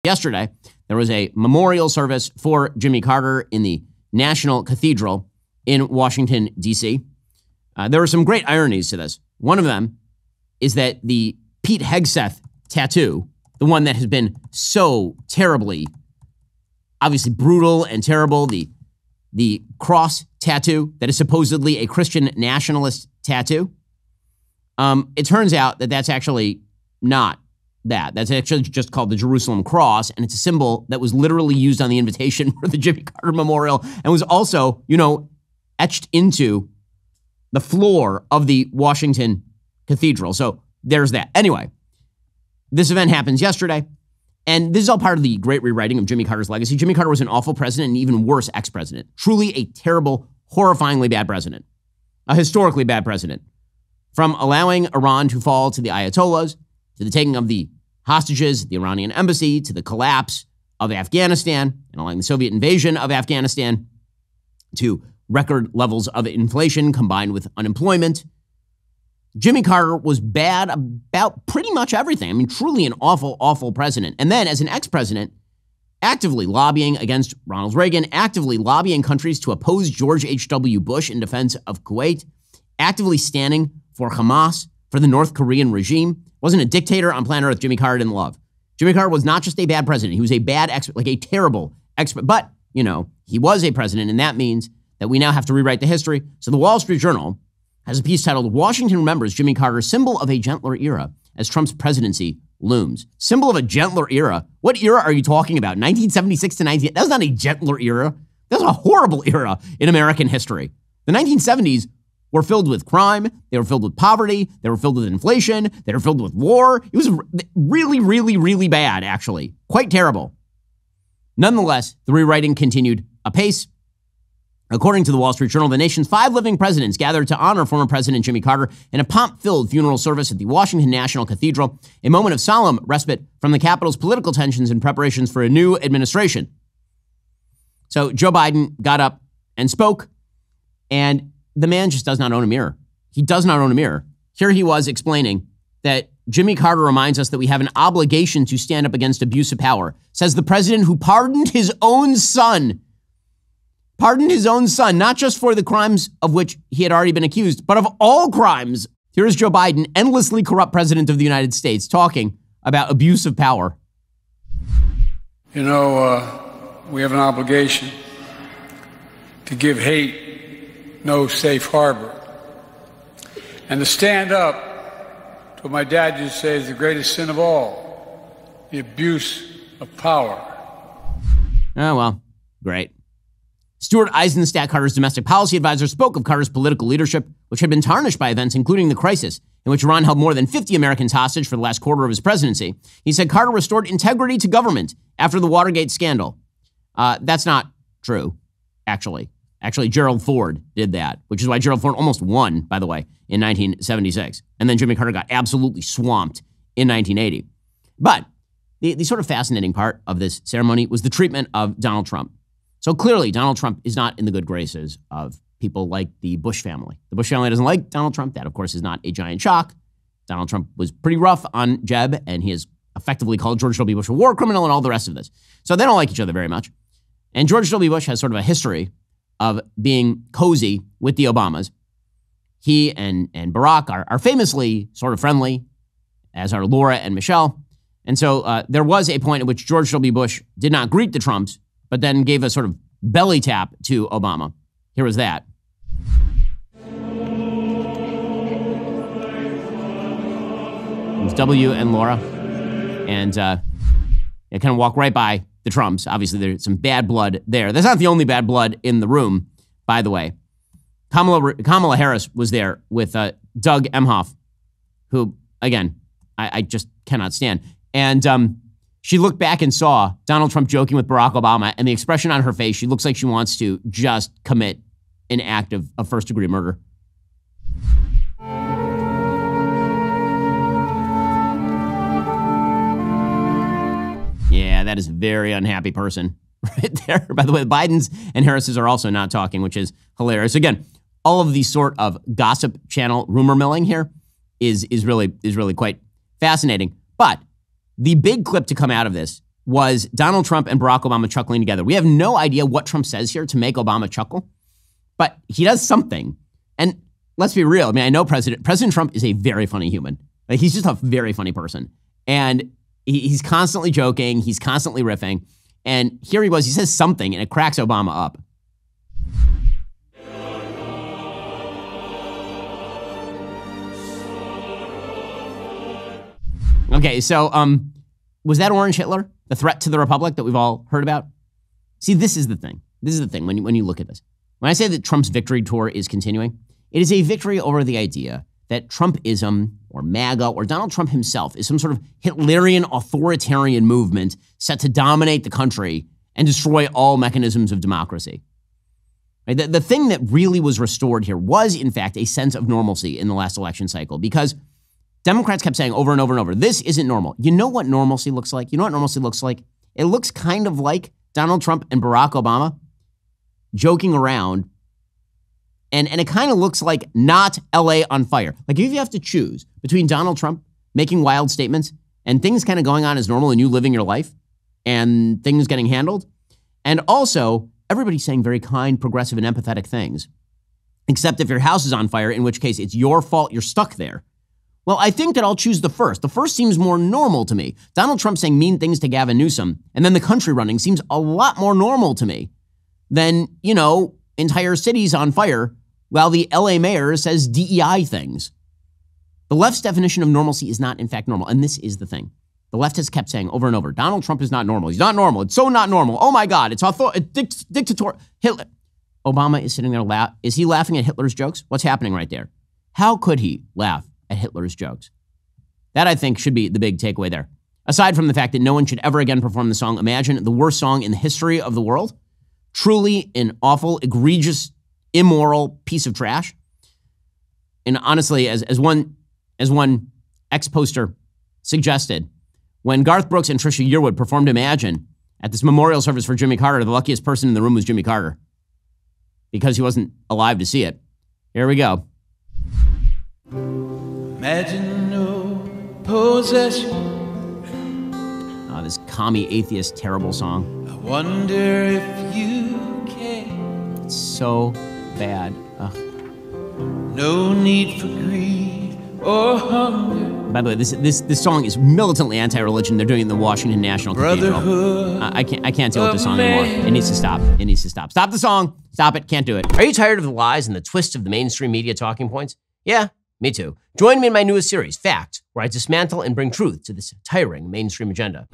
Yesterday, there was a memorial service for Jimmy Carter in the National Cathedral in Washington, D.C. There were some great ironies to this. One of them is that the Pete Hegseth tattoo, the one that has been so terribly, obviously brutal and terrible, the cross tattoo that is supposedly a Christian nationalist tattoo, it turns out that that's actually not that. That's actually just called the Jerusalem Cross, and it's a symbol that was literally used on the invitation for the Jimmy Carter Memorial and was also, etched into the floor of the Washington Cathedral. So there's that. Anyway, this event happens yesterday, and this is all part of the great rewriting of Jimmy Carter's legacy. Jimmy Carter was an awful president and even worse ex-president. Truly a terrible, horrifyingly bad president. A historically bad president. From allowing Iran to fall to the Ayatollahs, to the taking of the hostages, the Iranian embassy, to the collapse of Afghanistan and allowing the Soviet invasion of Afghanistan, to record levels of inflation combined with unemployment. Jimmy Carter was bad about pretty much everything. I mean, truly an awful, awful president. And then as an ex-president, actively lobbying against Ronald Reagan, actively lobbying countries to oppose George H.W. Bush in defense of Kuwait, actively standing for Hamas, for the North Korean regime. Wasn't a dictator on planet Earth Jimmy Carter didn't love. Jimmy Carter was not just a bad president. He was a bad a terrible expert. But, he was a president, and that means that we now have to rewrite the history. So the Wall Street Journal has a piece titled, "Washington Remembers Jimmy Carter, Symbol of a Gentler Era as Trump's Presidency Looms." Symbol of a gentler era? What era are you talking about? 1976 to 19... That was not a gentler era. That was a horrible era in American history. The 1970s were filled with crime, they were filled with poverty, they were filled with inflation, they were filled with war. It was really, really, really bad, actually. Quite terrible. Nonetheless, the rewriting continued apace. According to the Wall Street Journal, the nation's 5 living presidents gathered to honor former President Jimmy Carter in a pomp-filled funeral service at the Washington National Cathedral, a moment of solemn respite from the Capitol's political tensions and preparations for a new administration. So Joe Biden got up and spoke, and the man just does not own a mirror. He does not own a mirror. Here he was explaining that Jimmy Carter reminds us that we have an obligation to stand up against abuse of power, says the president who pardoned his own son. Pardoned his own son, not just for the crimes of which he had already been accused, but of all crimes. Here is Joe Biden, endlessly corrupt president of the United States, talking about abuse of power. We have an obligation to give hate no safe harbor, and to stand up to what my dad used to say is the greatest sin of all, the abuse of power. Oh, well, great. Stuart Eizenstat, Carter's domestic policy advisor, spoke of Carter's political leadership, which had been tarnished by events including the crisis in which Iran held more than 50 Americans hostage for the last quarter of his presidency. He said Carter restored integrity to government after the Watergate scandal. That's not true, actually. Actually, Gerald Ford did that, which is why Gerald Ford almost won, by the way, in 1976. And then Jimmy Carter got absolutely swamped in 1980. But the sort of fascinating part of this ceremony was the treatment of Donald Trump. So clearly, Donald Trump is not in the good graces of people like the Bush family. The Bush family doesn't like Donald Trump. That, of course, is not a giant shock. Donald Trump was pretty rough on Jeb, and he has effectively called George W. Bush a war criminal and all the rest of this. So they don't like each other very much. And George W. Bush has sort of a history of being cozy with the Obamas. He and Barack are famously sort of friendly, as are Laura and Michelle. And so there was a point at which George W. Bush did not greet the Trumps, but then gave a sort of belly tap to Obama. Here was that. It was W and Laura. And they kind of walk right by the Trumps. Obviously, there's some bad blood there. That's not the only bad blood in the room, by the way. Kamala Harris was there with Doug Emhoff, who, again, I just cannot stand. And she looked back and saw Donald Trump joking with Barack Obama, and the expression on her face, she looks like she wants to just commit an act of first-degree murder. Yeah, that is a very unhappy person right there. By the way, the Bidens and Harrises are also not talking, which is hilarious. Again, all of the sort of gossip channel rumor milling here is really quite fascinating. But the big clip to come out of this was Donald Trump and Barack Obama chuckling together. We have no idea what Trump says here to make Obama chuckle, but he does something. And let's be real. I mean, I know President Trump is a very funny human. Like, he's just a very funny person. And he's constantly joking. He's constantly riffing. And here he says something, and it cracks Obama up. Okay, so was that Orange Hitler, the threat to the Republic that we've all heard about? See, this is the thing. This is the thing when you look at this. When I say that Trump's victory tour is continuing, it is a victory over the idea that Trumpism or MAGA or Donald Trump himself is some sort of Hitlerian authoritarian movement set to dominate the country and destroy all mechanisms of democracy. Right? The thing that really was restored here was, in fact, a sense of normalcy in the last election cycle, because Democrats kept saying over and over and over, this isn't normal. You know what normalcy looks like? You know what normalcy looks like? It looks kind of like Donald Trump and Barack Obama joking around. And it kind of looks like not LA on fire. Like, if you have to choose between Donald Trump making wild statements and things kind of going on as normal and you living your life and things getting handled, and also everybody saying very kind, progressive, and empathetic things, except if your house is on fire, in which case it's your fault, you're stuck there. Well, I think that I'll choose the first. The first seems more normal to me. Donald Trump saying mean things to Gavin Newsom and then the country running seems a lot more normal to me than, entire cities on fire while the LA mayor says DEI things. The left's definition of normalcy is not, in fact, normal. And this is the thing. The left has kept saying over and over, Donald Trump is not normal. He's not normal. It's so not normal. Oh, my God. It's dictatorial. Hitler. Obama is sitting there. Is he laughing at Hitler's jokes? What's happening right there? How could he laugh at Hitler's jokes? That, I think, should be the big takeaway there. Aside from the fact that no one should ever again perform the song Imagine, the worst song in the history of the world. Truly an awful, egregious, immoral piece of trash. And honestly, as one ex-poster suggested, when Garth Brooks and Trisha Yearwood performed Imagine at this memorial service for Jimmy Carter, the luckiest person in the room was Jimmy Carter because he wasn't alive to see it. Here we go. Imagine no possession. Oh, this commie atheist terrible song. I wonder if you care. It's so bad. Ugh. No need for greed or hunger. By the way, this song is militantly anti-religion. They're doing it in the Washington National Cathedral. I can't deal with this song anymore. It needs to stop. It needs to stop. Stop the song. Stop it. Can't do it. Are you tired of the lies and the twists of the mainstream media talking points? Yeah, me too. Join me in my newest series, Facts, where I dismantle and bring truth to this tiring mainstream agenda.